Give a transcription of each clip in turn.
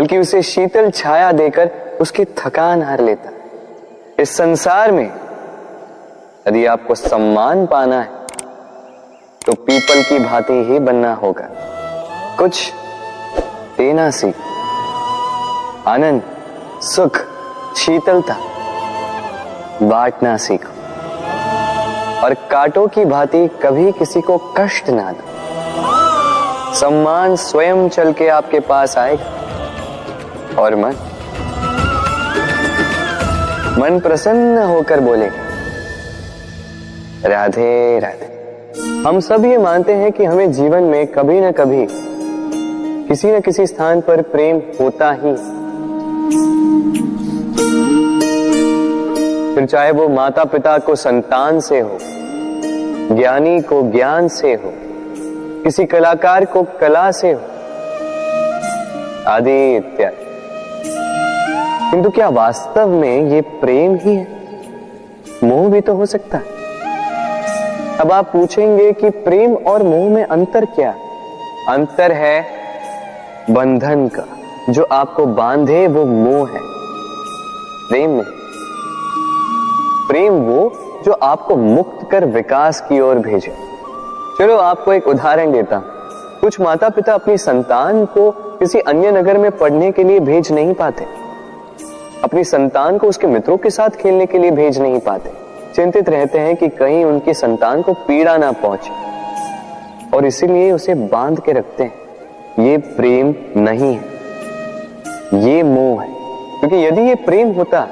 बल्कि उसे शीतल छाया देकर उसकी थकान हर लेता। इस संसार में यदि आपको सम्मान पाना है तो पीपल की भांति ही बनना होगा। कुछ देना सीख, आनंद, सुख, शीतलता बांटना सीखो और कांटों की भांति कभी किसी को कष्ट ना दो। सम्मान स्वयं चल के आपके पास आएगा और मन प्रसन्न होकर बोलेगा, राधे राधे। हम सब ये मानते हैं कि हमें जीवन में कभी न कभी किसी न किसी स्थान पर प्रेम होता ही, फिर चाहे वो माता पिता को संतान से हो, ज्ञानी को ज्ञान से हो, किसी कलाकार को कला से हो, आदि इत्यादि। किंतु क्या वास्तव में ये प्रेम ही है? मोह भी तो हो सकता है। अब आप पूछेंगे कि प्रेम और मोह में अंतर क्या? अंतर है बंधन का, जो आपको बांधे वो मोह है, प्रेम नहीं। प्रेम वो जो आपको मुक्त कर विकास की ओर भेजे। चलो आपको एक उदाहरण देता हूं। कुछ माता पिता अपनी संतान को किसी अन्य नगर में पढ़ने के लिए भेज नहीं पाते, अपनी संतान को उसके मित्रों के साथ खेलने के लिए भेज नहीं पाते, चिंतित रहते हैं कि कहीं उनकी संतान को पीड़ा ना पहुंचे और इसीलिए उसे बांध के रखते हैं। ये प्रेम नहीं है, ये मोह है। क्योंकि यदि ये प्रेम होता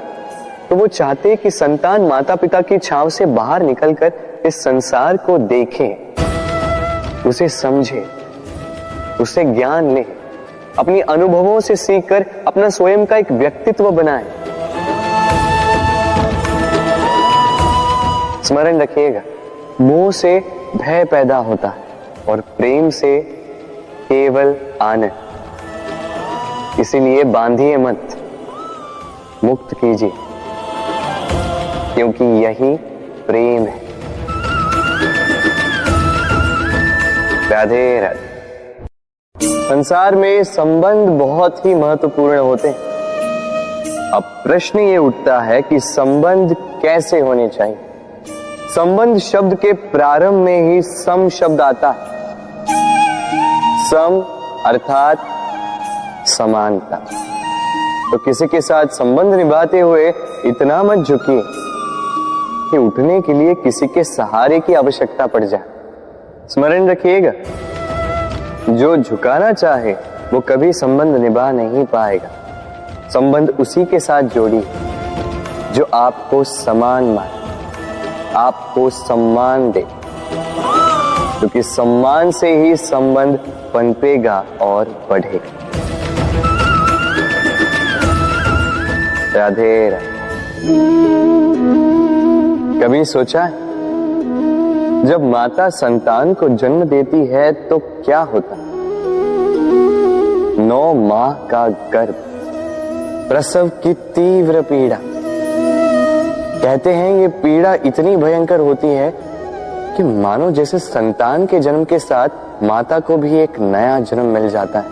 तो वो चाहते कि संतान माता पिता की छांव से बाहर निकलकर इस संसार को देखे, उसे समझे, उससे ज्ञान ले, अपनी अनुभवों से सीखकर अपना स्वयं का एक व्यक्तित्व बनाए। स्मरण रखिएगा, मोह से भय पैदा होता है और प्रेम से केवल आनंद। इसीलिए बांधिए मत, मुक्त कीजिए, क्योंकि यही प्रेम है। राधे राधे। संसार में संबंध बहुत ही महत्वपूर्ण होते हैं। अब प्रश्न ये उठता है कि संबंध कैसे होने चाहिए। संबंध शब्द के प्रारंभ में ही सम शब्द आता है। सम अर्थात समानता। तो किसी के साथ संबंध निभाते हुए इतना मत झुकिए कि उठने के लिए किसी के सहारे की आवश्यकता पड़ जाए। स्मरण रखिएगा, जो झुकाना चाहे वो कभी संबंध निभा नहीं पाएगा। संबंध उसी के साथ जोड़ी जो आपको समान माने, आपको सम्मान दे, क्योंकि सम्मान से ही संबंध पनपेगा और बढ़ेगा। राधे राधे। कभी सोचा है जब माता संतान को जन्म देती है तो क्या होता? 9 माह का गर्भ, प्रसव की तीव्र पीड़ा। कहते हैं ये पीड़ा इतनी भयंकर होती है कि मानो जैसे संतान के जन्म के साथ माता को भी एक नया जन्म मिल जाता है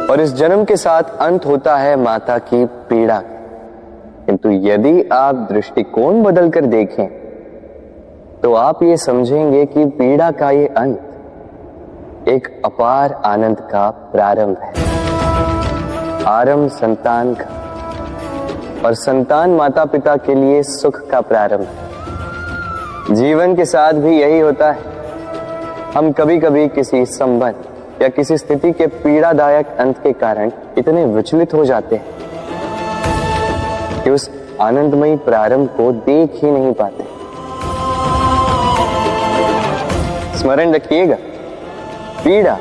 और इस जन्म के साथ अंत होता है माता की पीड़ा। किंतु यदि आप दृष्टिकोण बदलकर देखें तो आप ये समझेंगे कि पीड़ा का ये अंत एक अपार आनंद का प्रारंभ है। आरंभ संतान का और संतान माता पिता के लिए सुख का प्रारंभ है। जीवन के साथ भी यही होता है। हम कभी कभी किसी संबंध या किसी स्थिति के पीड़ादायक अंत के कारण इतने विचलित हो जाते हैं कि उस आनंदमयी प्रारंभ को देख ही नहीं पाते। स्मरण रखिएगा, पीड़ा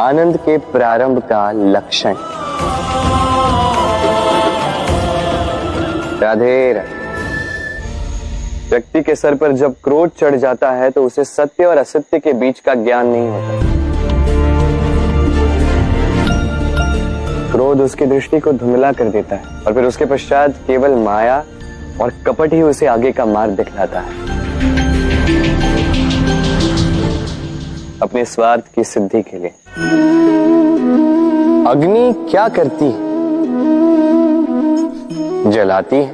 आनंद के प्रारंभ का लक्षण। राधे राधे। व्यक्ति के सर पर जब क्रोध चढ़ जाता है तो उसे सत्य और असत्य के बीच का ज्ञान नहीं होता। क्रोध उसकी दृष्टि को धुंधला कर देता है और फिर उसके पश्चात केवल माया और कपट ही उसे आगे का मार्ग दिखलाता है। अपने स्वार्थ की सिद्धि के लिए। अग्नि क्या करती है? जलाती है,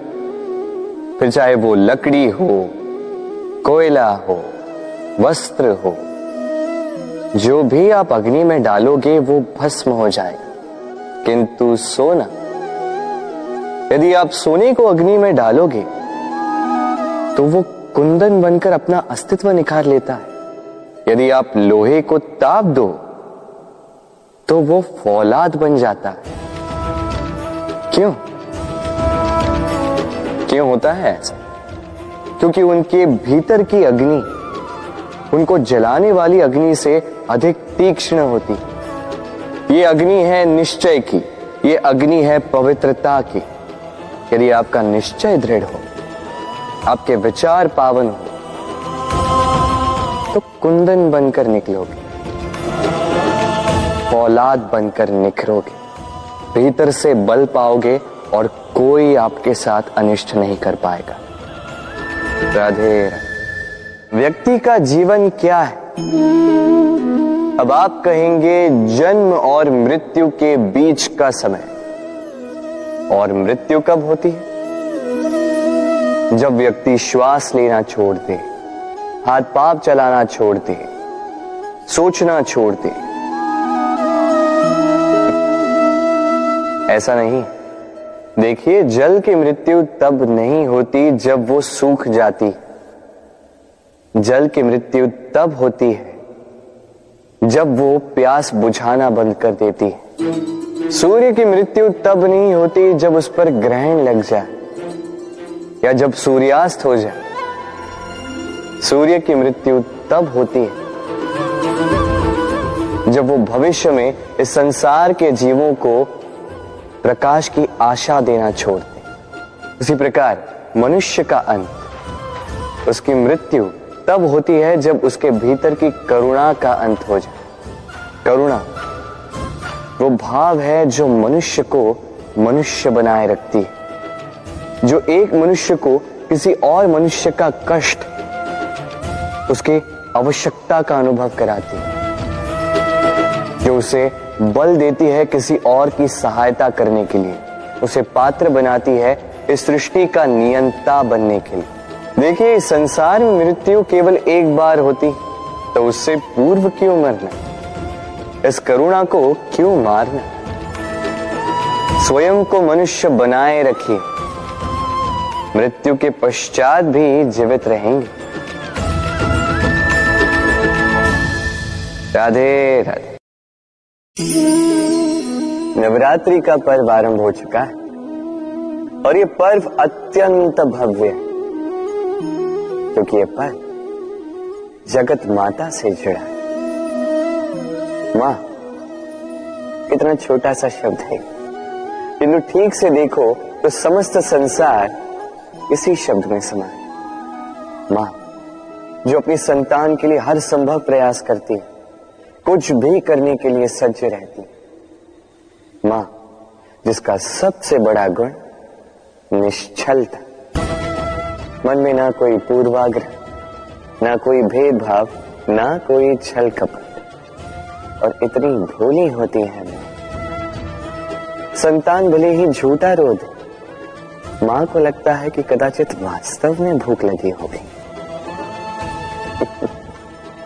फिर चाहे वो लकड़ी हो, कोयला हो, वस्त्र हो, जो भी आप अग्नि में डालोगे वो भस्म हो जाएगा। किंतु सोना, यदि आप सोने को अग्नि में डालोगे तो वो कुंदन बनकर अपना अस्तित्व निखार लेता है। यदि आप लोहे को ताप दो तो वो फौलाद बन जाता है। क्यों होता है ऐसा? क्योंकि उनके भीतर की अग्नि उनको जलाने वाली अग्नि से अधिक तीक्ष्ण होती। ये अग्नि है निश्चय की, ये अग्नि है पवित्रता की। यदि आपका निश्चय दृढ़ हो, आपके विचार पावन हो, तो कुंदन बनकर निकलोगे, फौलाद बनकर निखरोगे, भीतर से बल पाओगे और कोई आपके साथ अनिष्ट नहीं कर पाएगा। राधे राधे। व्यक्ति का जीवन क्या है? अब आप कहेंगे जन्म और मृत्यु के बीच का समय। और मृत्यु कब होती है? जब व्यक्ति श्वास लेना छोड़ दे, हाथ पांव चलाना छोड़ दे, सोचना छोड़ दे। ऐसा नहीं। देखिए, जल की मृत्यु तब नहीं होती जब वो सूख जाती। जल की मृत्यु तब होती है जब वो प्यास बुझाना बंद कर देती है। सूर्य की मृत्यु तब नहीं होती जब उस पर ग्रहण लग जाए या जब सूर्यास्त हो जाए। सूर्य की मृत्यु तब होती है जब वो भविष्य में इस संसार के जीवों को प्रकाश की आशा देना छोड़ दे। उसी प्रकार मनुष्य का अंत, उसकी मृत्यु तब होती है जब उसके भीतर की करुणा का अंत हो जाए। करुणा वो भाव है जो मनुष्य को मनुष्य बनाए रखती है, जो एक मनुष्य को किसी और मनुष्य का कष्ट, उसके आवश्यकता का अनुभव कराती है, जो उसे बल देती है किसी और की सहायता करने के लिए, उसे पात्र बनाती है इस सृष्टि का नियंता बनने के लिए। देखिए, इस संसार में मृत्यु केवल एक बार होती, तो उससे पूर्व क्यों मरना? इस करुणा को क्यों मारना? स्वयं को मनुष्य बनाए रखिए, मृत्यु के पश्चात भी जीवित रहेंगे। राधे राधे। नवरात्रि का पर्व आरंभ हो चुका है और ये पर्व अत्यंत भव्य है, क्योंकि ये पर्व जगत माता से जुड़ा है। मां कितना छोटा सा शब्द है, किंतु ठीक से देखो तो समस्त संसार इसी शब्द में समा है। मां जो अपनी संतान के लिए हर संभव प्रयास करती है, कुछ भी करने के लिए सज्ज रहती है। मां जिसका सबसे बड़ा गुण निश्चलता, मन में ना कोई पूर्वाग्रह, ना कोई भेदभाव, ना कोई छल कपट, और इतनी भोली होती है मां। संतान भले ही झूठा रो दे, मां को लगता है कि कदाचित वास्तव में भूख लगी होगी।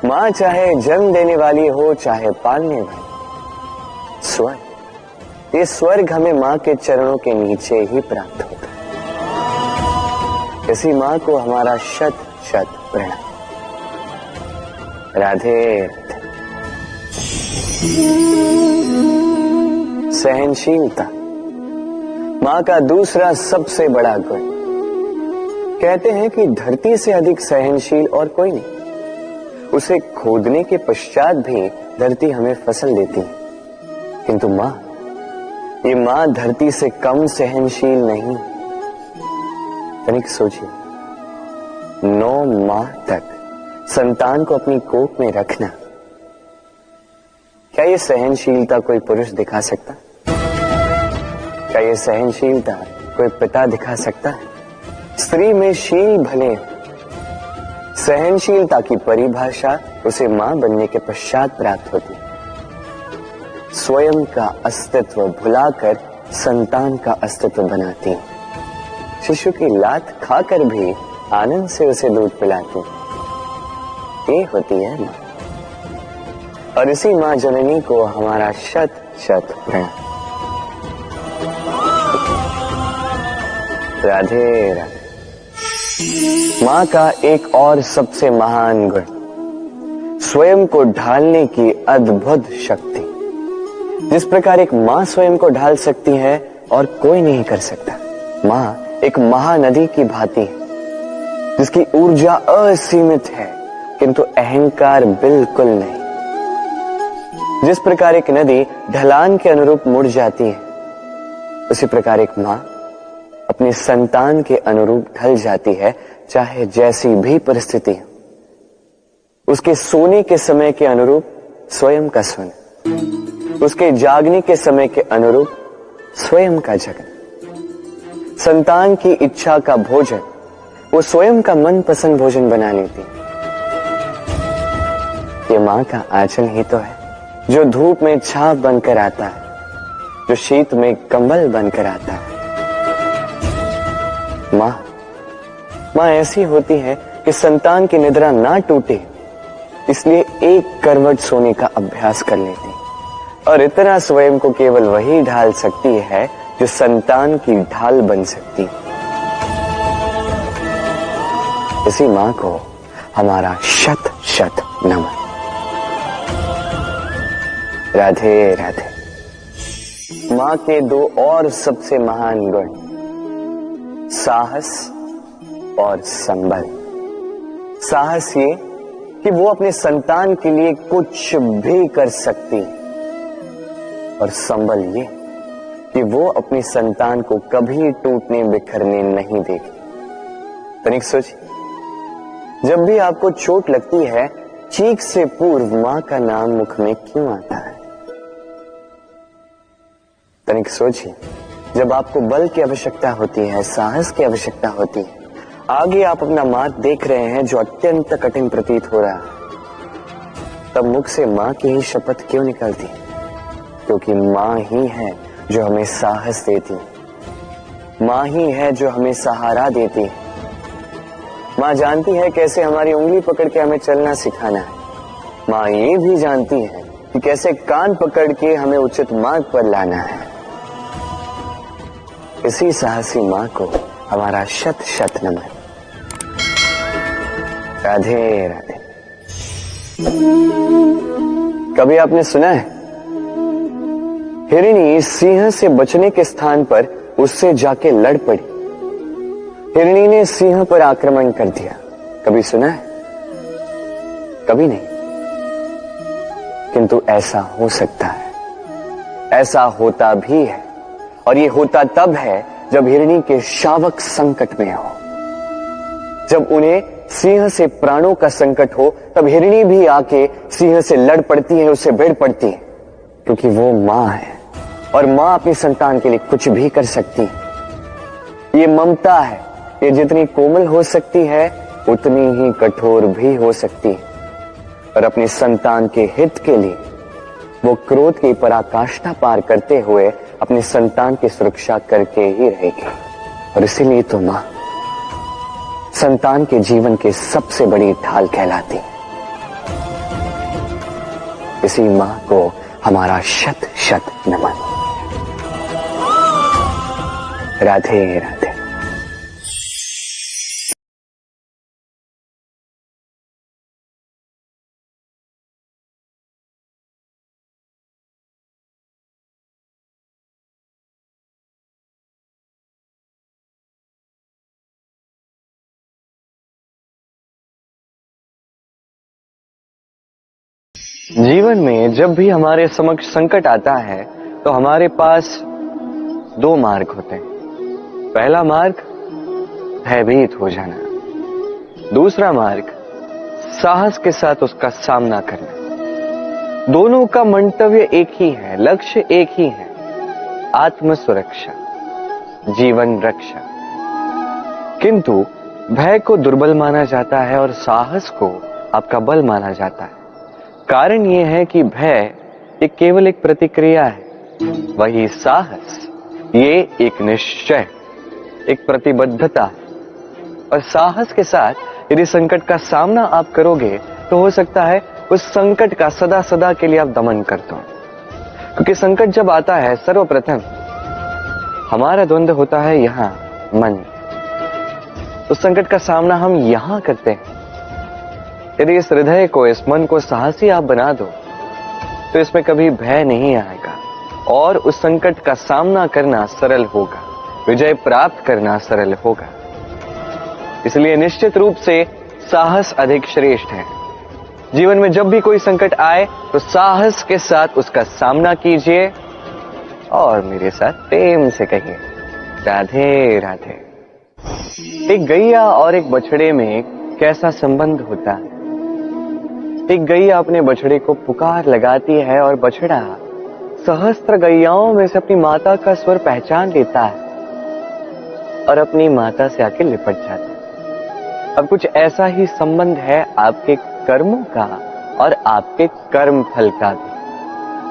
मां चाहे जन्म देने वाली हो, चाहे पालने वाली, स्वर्ग, ये स्वर्ग हमें मां के चरणों के नीचे ही प्राप्त होता है। इसी मां को हमारा शत शत प्रणाम। राधे राधे। सहनशीलता मां का दूसरा सबसे बड़ा गुण। कहते हैं कि धरती से अधिक सहनशील और कोई नहीं। उसे खोदने के पश्चात भी धरती हमें फसल देती है, किंतु मां, ये मां धरती से कम सहनशील नहीं। तनिक सोचिए, 9 माह तक संतान को अपनी कोख में रखना, क्या ये सहनशीलता कोई पुरुष दिखा सकता? क्या ये सहनशीलता कोई पिता दिखा सकता है? स्त्री में शील भले, सहनशीलता की परिभाषा उसे मां बनने के पश्चात प्राप्त होती है। स्वयं का अस्तित्व भुलाकर संतान का अस्तित्व बनाती है। शिशु की लात खाकर भी आनंद से उसे दूध पिलाती है। ये होती है मां। और इसी मां जननी को हमारा शत शत प्रणाम। राधे राधे। मां का एक और सबसे महान गुण स्वयं को ढालने की अद्भुत शक्ति। जिस प्रकार एक मां स्वयं को ढाल सकती है और कोई नहीं कर सकता। मां एक महानदी की भांति है जिसकी ऊर्जा असीमित है किंतु अहंकार बिल्कुल नहीं। जिस प्रकार एक नदी ढलान के अनुरूप मुड़ जाती है, उसी प्रकार एक मां अपने संतान के अनुरूप ढल जाती है, चाहे जैसी भी परिस्थिति हो। उसके सोने के समय के अनुरूप स्वयं का सोना, उसके जागने के समय के अनुरूप स्वयं का जगना। संतान की इच्छा का भोजन वो स्वयं का मनपसंद भोजन बना लेती है। ये मां का आंचल ही तो है जो धूप में छाप बनकर आता है, जो शीत में कंबल बनकर आता है। मां ऐसी होती है कि संतान की निद्रा ना टूटे, इसलिए एक करवट सोने का अभ्यास कर लेती है। और इतना स्वयं को केवल वही ढाल सकती है जो संतान की ढाल बन सकती है। इसी मां को हमारा शत शत नमन। राधे राधे। मां के दो और सबसे महान गुण साहस और संबल। साहस ये कि वो अपने संतान के लिए कुछ भी कर सकती है, और संबल ये कि वो अपनी संतान को कभी टूटने बिखरने नहीं देगी। तनिक सोचिए, जब भी आपको चोट लगती है, चीख से पूर्व मां का नाम मुख में क्यों आता है? तनिक सोचिए, जब आपको बल की आवश्यकता होती है, साहस की आवश्यकता होती है, आगे आप अपना मार्ग देख रहे हैं जो अत्यंत कठिन प्रतीत हो रहा है, तब मुख से मां की ही शपथ क्यों निकलती? क्योंकि मां ही है जो हमें साहस देती है, मां ही है जो हमें सहारा देती है। मां जानती है कैसे हमारी उंगली पकड़ के हमें चलना सिखाना है। मां ये भी जानती है कि कैसे कान पकड़ के हमें उचित मार्ग पर लाना है। इसी साहसी मां को हमारा शत शत नमन। राधे राधे। कभी आपने सुना है हिरणी सिंह से बचने के स्थान पर उससे जाके लड़ पड़ी? हिरणी ने सिंह पर आक्रमण कर दिया। कभी सुना है? कभी नहीं। किंतु ऐसा हो सकता है, ऐसा होता भी है। और ये होता तब है जब हिरणी के शावक संकट में हो, जब उन्हें सिंह से प्राणों का संकट हो, तब हिरणी भी आके सिंह से लड़ पड़ती है, उससे भिड़ पड़ती है, क्योंकि वो मां है और मां अपनी संतान के लिए कुछ भी कर सकती है। ये ममता है, ये जितनी कोमल हो सकती है उतनी ही कठोर भी हो सकती है। और अपनी संतान के हित के लिए वो क्रोध की पराकाष्ठा पार करते हुए अपनी संतान की सुरक्षा करके ही रहेगी। और इसीलिए तो मां संतान के जीवन की सबसे बड़ी ढाल कहलाती है। इसी मां को हमारा शत शत नमन। राधे राधे। जीवन में जब भी हमारे समक्ष संकट आता है तो हमारे पास दो मार्ग होते हैं। पहला मार्ग भयभीत हो जाना, दूसरा मार्ग साहस के साथ उसका सामना करना। दोनों का मंतव्य एक ही है, लक्ष्य एक ही है, आत्म सुरक्षा, जीवन रक्षा। किंतु भय को दुर्बल माना जाता है और साहस को आपका बल माना जाता है। कारण यह है कि भय ये केवल एक प्रतिक्रिया है, वही साहस ये एक निश्चय, एक प्रतिबद्धता है। और साहस के साथ यदि संकट का सामना आप करोगे तो हो सकता है उस संकट का सदा सदा के लिए आप दमन कर दो। क्योंकि संकट जब आता है सर्वप्रथम हमारा द्वंद होता है यहां मन। उस संकट का सामना हम यहां करते हैं। यदि इस हृदय को, इस मन को साहसी आप बना दो तो इसमें कभी भय नहीं आएगा और उस संकट का सामना करना सरल होगा, विजय प्राप्त करना सरल होगा। इसलिए निश्चित रूप से साहस अधिक श्रेष्ठ है। जीवन में जब भी कोई संकट आए तो साहस के साथ उसका सामना कीजिए और मेरे साथ प्रेम से कहिए राधे राधे। एक गैया और एक बछड़े में कैसा संबंध होता है। एक गैया अपने बछड़े को पुकार लगाती है और बछड़ा सहस्त्र गैयाओं में से अपनी माता का स्वर पहचान लेता है और अपनी माता से आके लिपट जाता है। अब कुछ ऐसा ही संबंध है आपके कर्मों का और आपके कर्म फल का भी।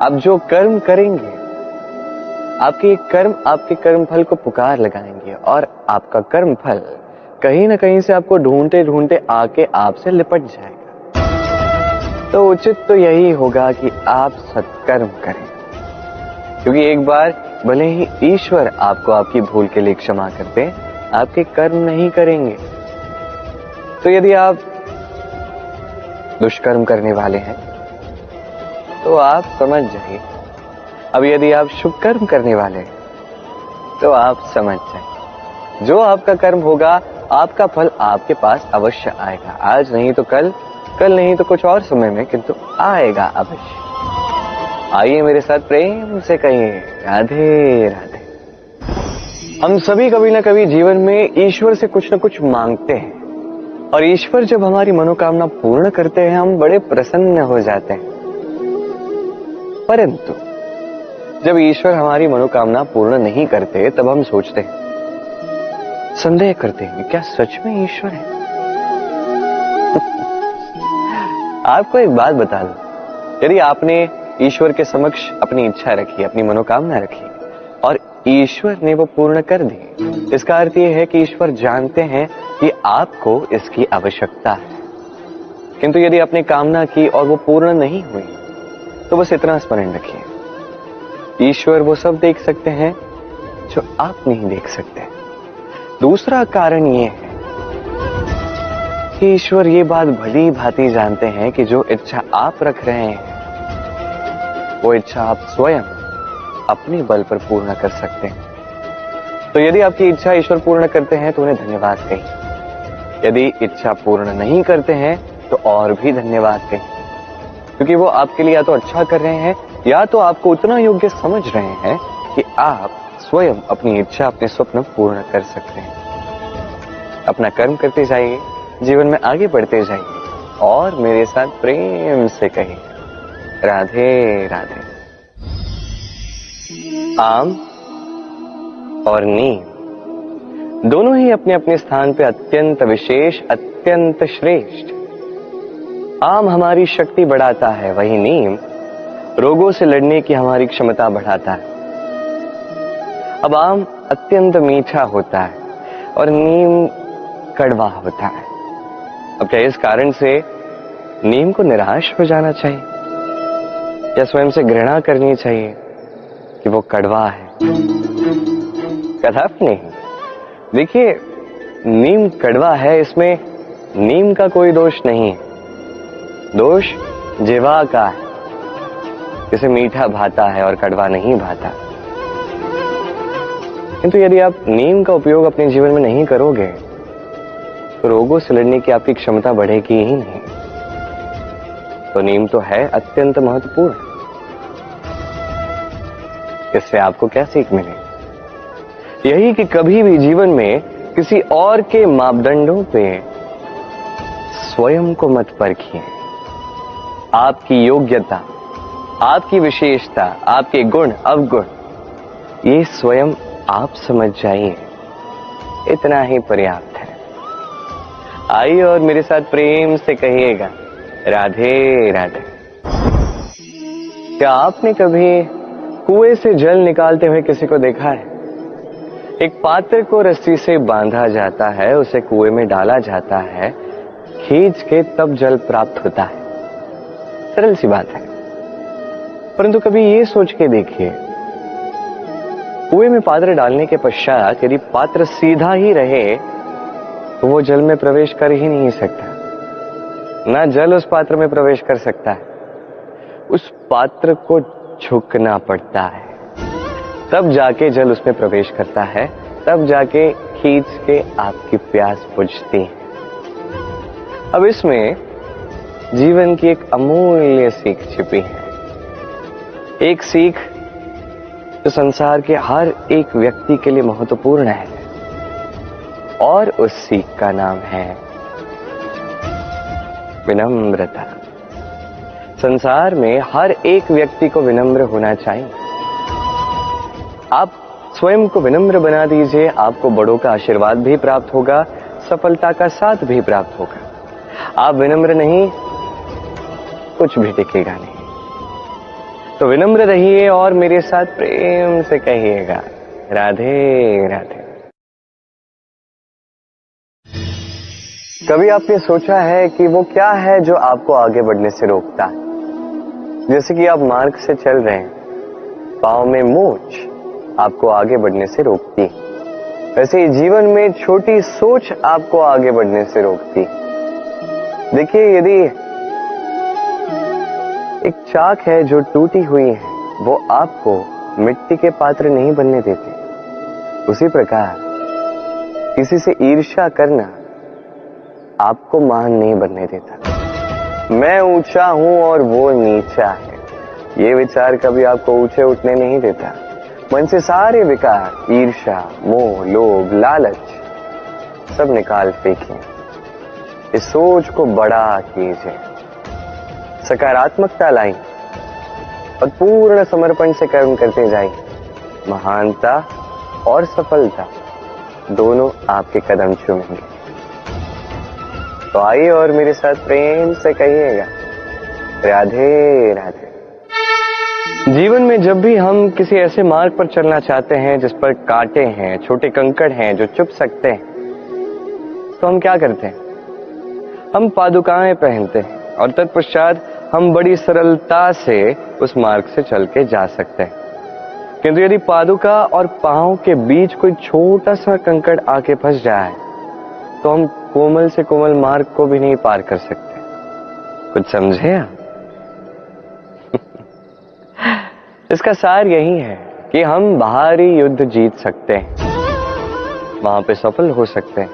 आप जो कर्म करेंगे, आपके कर्म आपके कर्म फल को पुकार लगाएंगे और आपका कर्म फल कहीं ना कहीं से आपको ढूंढते ढूंढते आके आपसे लिपट जाएगा। तो उचित तो यही होगा कि आप सत्कर्म करें, क्योंकि एक बार भले ही ईश्वर आपको आपकी भूल के लिए क्षमा करते, आपके कर्म नहीं करेंगे। तो यदि आप दुष्कर्म करने वाले हैं तो आप समझ जाइए। अब यदि आप शुभ कर्म करने वाले हैं तो आप समझ जाइए, जो आपका कर्म होगा आपका फल आपके पास अवश्य आएगा। आज नहीं तो कल, कल नहीं तो कुछ और समय में, किंतु आएगा अवश्य। आइए मेरे साथ प्रेम से कहिए राधे राधे। हम सभी कभी ना कभी जीवन में ईश्वर से कुछ ना कुछ मांगते हैं और ईश्वर जब हमारी मनोकामना पूर्ण करते हैं हम बड़े प्रसन्न हो जाते हैं। परंतु जब ईश्वर हमारी मनोकामना पूर्ण नहीं करते तब हम सोचते हैं, संदेह करते हैं, क्या सच में ईश्वर है? आपको एक बात बता दूं, यदि आपने ईश्वर के समक्ष अपनी इच्छा रखी, अपनी मनोकामना रखी और ईश्वर ने वो पूर्ण कर दी, इसका अर्थ यह है कि ईश्वर जानते हैं कि आपको इसकी आवश्यकता है। किंतु यदि आपने कामना की और वो पूर्ण नहीं हुई तो बस इतना स्मरण रखिए, ईश्वर वो सब देख सकते हैं जो आप नहीं देख सकते। दूसरा कारण ये है कि ईश्वर ये बात भली भांति जानते हैं कि जो इच्छा आप रख रहे हैं वो इच्छा आप स्वयं अपने बल पर पूर्ण कर सकते हैं। तो यदि आपकी इच्छा ईश्वर पूर्ण करते हैं तो उन्हें धन्यवाद कहिए, यदि इच्छा पूर्ण नहीं करते हैं तो और भी धन्यवाद कहिए, क्योंकि वो आपके लिए या तो अच्छा कर रहे हैं या तो आपको उतना योग्य समझ रहे हैं कि आप स्वयं अपनी इच्छा, अपने स्वप्न पूर्ण कर सकते हैं। अपना कर्म करते जाइए, जीवन में आगे बढ़ते जाइए और मेरे साथ प्रेम से कहिए राधे राधे। आम और नीम दोनों ही अपने अपने स्थान पे अत्यंत विशेष, अत्यंत श्रेष्ठ। आम हमारी शक्ति बढ़ाता है, वही नीम रोगों से लड़ने की हमारी क्षमता बढ़ाता है। अब आम अत्यंत मीठा होता है और नीम कड़वा होता है। अब क्या इस कारण से नीम को निराश हो जाना चाहिए या स्वयं से घृणा करनी चाहिए कि वो कड़वा है? कदापि नहीं। देखिए, नीम कड़वा है, इसमें नीम का कोई दोष नहीं है, दोष जिह्वा का है। इसे मीठा भाता है और कड़वा नहीं भाता। किंतु यदि आप नीम का उपयोग अपने जीवन में नहीं करोगे तो रोगों से लड़ने की आपकी क्षमता बढ़ेगी ही नहीं। तो नीम तो है अत्यंत महत्वपूर्ण। इससे आपको क्या सीख मिले? यही कि कभी भी जीवन में किसी और के मापदंडों पे स्वयं को मत परखिए। आपकी योग्यता, आपकी विशेषता, आपके गुण अवगुण ये स्वयं आप समझ जाइए, इतना ही पर्याप्त है। आइए और मेरे साथ प्रेम से कहिएगा राधे राधे। क्या आपने कभी कुएं से जल निकालते हुए किसी को देखा है? एक पात्र को रस्सी से बांधा जाता है, उसे कुएं में डाला जाता है, खींच के तब जल प्राप्त होता है। सरल सी बात है, परंतु कभी ये सोच के देखिए, कुएं में पात्र डालने के पश्चात यदि पात्र सीधा ही रहे तो वो जल में प्रवेश कर ही नहीं सकता। ना जल उस पात्र में प्रवेश कर सकता है, उस पात्र को झुकना पड़ता है, तब जाके जल उसमें प्रवेश करता है, तब जाके खींच के आपकी प्यास बुझती है। अब इसमें जीवन की एक अमूल्य सीख छिपी है, एक सीख जो संसार के हर एक व्यक्ति के लिए महत्वपूर्ण है, और उस सीख का नाम है विनम्रता। संसार में हर एक व्यक्ति को विनम्र होना चाहिए। आप स्वयं को विनम्र बना दीजिए, आपको बड़ों का आशीर्वाद भी प्राप्त होगा, सफलता का साथ भी प्राप्त होगा। आप विनम्र नहीं, कुछ भी टिकेगा नहीं। तो विनम्र रहिए और मेरे साथ प्रेम से कहिएगा, राधे राधे। कभी आपने सोचा है कि वो क्या है जो आपको आगे बढ़ने से रोकता है? जैसे कि आप मार्ग से चल रहे हैं, पांव में मोच आपको आगे बढ़ने से रोकती है। वैसे ही जीवन में छोटी सोच आपको आगे बढ़ने से रोकती। देखिए, यदि एक चाक है जो टूटी हुई है, वो आपको मिट्टी के पात्र नहीं बनने देते। उसी प्रकार किसी से ईर्ष्या करना आपको महान नहीं बनने देता। मैं ऊंचा हूं और वो नीचा है, ये विचार कभी आपको ऊंचे उठने नहीं देता। मन से सारे विकार, ईर्ष्या, मोह, लोभ, लालच सब निकाल फेंकिए। इस सोच को बड़ा कीजिए, सकारात्मकता लाइए और पूर्ण समर्पण से कर्म करते जाइए। महानता और सफलता दोनों आपके कदम चूमेंगे। तो आइए और मेरे साथ प्रेम से कहिएगा, राधे राधे। जीवन में जब भी हम किसी ऐसे मार्ग पर चलना चाहते हैं जिस पर कांटे हैं, छोटे कंकड़ हैं जो चुभ सकते हैं, तो हम क्या करते हैं? हम पादुकाएं पहनते हैं और तत्पश्चात हम बड़ी सरलता से उस मार्ग से चल के जा सकते हैं। किंतु यदि पादुका और पांव के बीच कोई छोटा सा कंकड़ आके फंस जाए तो हम कोमल से कोमल मार्ग को भी नहीं पार कर सकते। कुछ समझे आप? इसका सार यही है कि हम बाहरी युद्ध जीत सकते हैं, वहां पे सफल हो सकते हैं,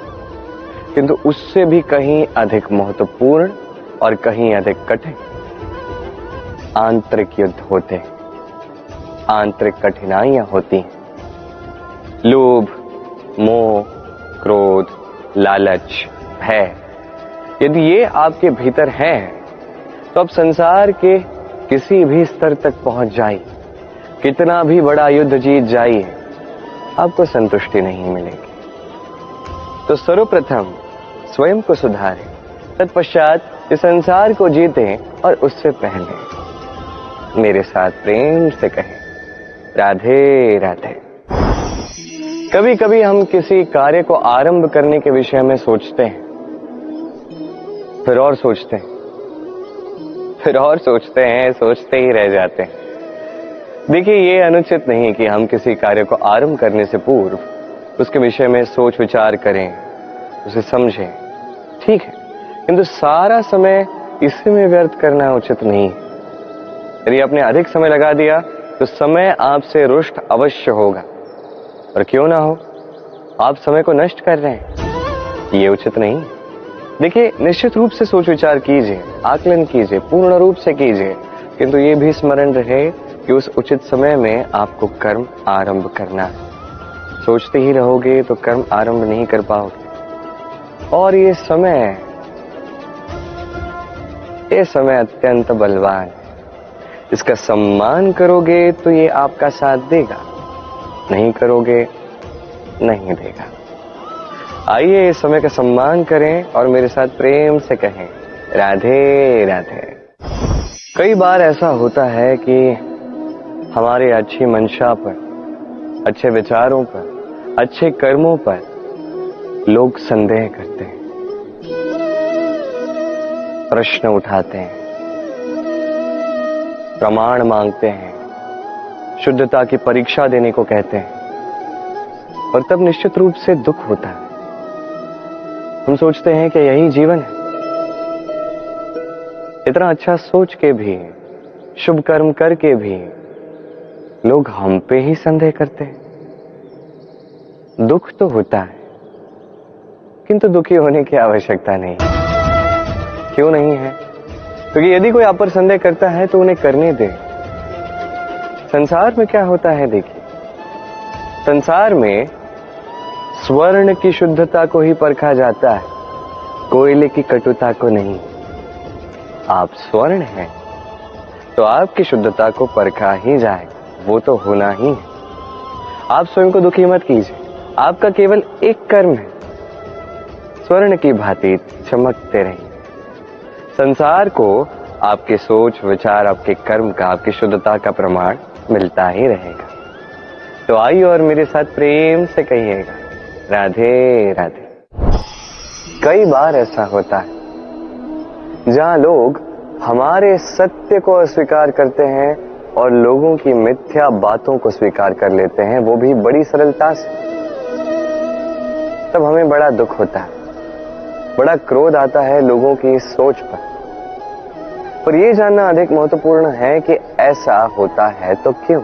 किंतु उससे भी कहीं अधिक महत्वपूर्ण और कहीं अधिक कठिन आंतरिक युद्ध होते हैं, आंतरिक कठिनाइयां होती हैं। लोभ, मोह, क्रोध, लालच, भय, यदि ये आपके भीतर है तो आप संसार के किसी भी स्तर तक पहुंच जाइए, कितना भी बड़ा युद्ध जीत जाइए, आपको संतुष्टि नहीं मिलेगी। तो सर्वप्रथम स्वयं को सुधारें, तत्पश्चात इस संसार को जीतें और उससे पहले मेरे साथ प्रेम से कहें, राधे राधे। कभी कभी हम किसी कार्य को आरंभ करने के विषय में सोचते हैं, फिर और सोचते हैं, फिर और सोचते हैं, सोचते ही रह जाते हैं। देखिए, ये अनुचित नहीं कि हम किसी कार्य को आरंभ करने से पूर्व उसके विषय में सोच विचार करें, उसे समझें, ठीक है, किंतु सारा समय इसी में व्यर्थ करना उचित नहीं है। यदि आपने अधिक समय लगा दिया तो समय आपसे रुष्ट अवश्य होगा, और क्यों ना हो, आप समय को नष्ट कर रहे हैं, ये उचित नहीं। देखिए, निश्चित रूप से सोच विचार कीजिए, आकलन कीजिए, पूर्ण रूप से कीजिए, किंतु ये भी स्मरण रहे कि उस उचित समय में आपको कर्म आरंभ करना है। सोचते ही रहोगे तो कर्म आरंभ नहीं कर पाओगे। और ये समय अत्यंत बलवान है, इसका सम्मान करोगे तो ये आपका साथ देगा, नहीं करोगे नहीं देगा। आइए इस समय का सम्मान करें और मेरे साथ प्रेम से कहें, राधे राधे। कई बार ऐसा होता है कि हमारे अच्छी मंशा पर, अच्छे विचारों पर, अच्छे कर्मों पर लोग संदेह करते हैं, प्रश्न उठाते हैं, प्रमाण मांगते हैं, शुद्धता की परीक्षा देने को कहते हैं, और तब निश्चित रूप से दुख होता है। हम सोचते हैं कि यही जीवन है। इतना अच्छा सोच के भी, शुभ कर्म करके भी लोग हम पे ही संदेह करते हैं। दुख तो होता है, किंतु दुखी होने की आवश्यकता नहीं। क्यों नहीं है? क्योंकि यदि कोई आप पर संदेह करता है तो उन्हें करने दे। संसार में क्या होता है देखिए, संसार में स्वर्ण की शुद्धता को ही परखा जाता है, कोयले की कटुता को नहीं। आप स्वर्ण हैं तो आपकी शुद्धता को परखा ही जाएगा, वो तो होना ही है। आप स्वयं को दुखी मत कीजिए, आपका केवल एक कर्म है, स्वर्ण की भांति चमकते रहिए। संसार को आपके सोच विचार, आपके कर्म का, आपकी शुद्धता का प्रमाण मिलता ही रहेगा। तो आइए और मेरे साथ प्रेम से कहिएगा, राधे राधे। कई बार ऐसा होता है जहां लोग हमारे सत्य को अस्वीकार करते हैं और लोगों की मिथ्या बातों को स्वीकार कर लेते हैं, वो भी बड़ी सरलता से। तब हमें बड़ा दुख होता है, बड़ा क्रोध आता है लोगों की इस सोच पर यह जानना अधिक महत्वपूर्ण है कि ऐसा होता है तो क्यों?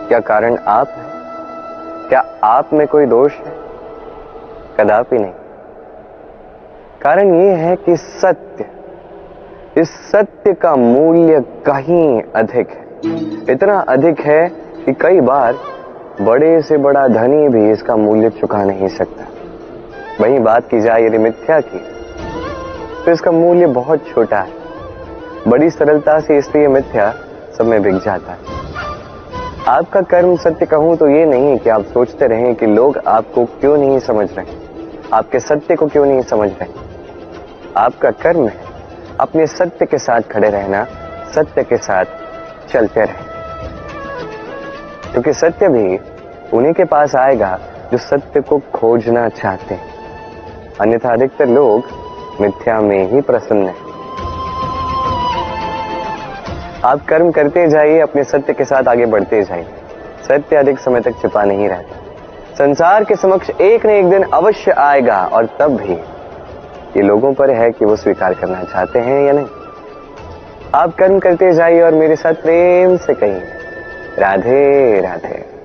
क्या कारण आप है? क्या आप में कोई दोष है? कदापि नहीं। कारण यह है कि सत्य, इस सत्य का मूल्य कहीं अधिक है। इतना अधिक है कि कई बार बड़े से बड़ा धनी भी इसका मूल्य चुका नहीं सकता। वहीं बात की जाए यदि मिथ्या की, तो इसका मूल्य बहुत छोटा है, बड़ी सरलता से इसलिए मिथ्या सब में बिक जाता है। आपका कर्म सत्य कहूं तो ये नहीं कि आप सोचते रहें कि लोग आपको क्यों नहीं समझ रहे, आपके सत्य को क्यों नहीं समझ रहे। आपका कर्म है अपने सत्य के साथ खड़े रहना, सत्य के साथ चलते रहें, क्योंकि सत्य भी उन्हीं के पास आएगा जो सत्य को खोजना चाहते हैं। अन्यथा अधिकतर लोग मिथ्या में ही प्रसन्न हैं। आप कर्म करते जाइए, अपने सत्य के साथ आगे बढ़ते जाइए। सत्य अधिक समय तक छिपा नहीं रहता, संसार के समक्ष एक न एक दिन अवश्य आएगा, और तब भी ये लोगों पर है कि वो स्वीकार करना चाहते हैं या नहीं। आप कर्म करते जाइए और मेरे साथ प्रेम से कहिए, राधे राधे।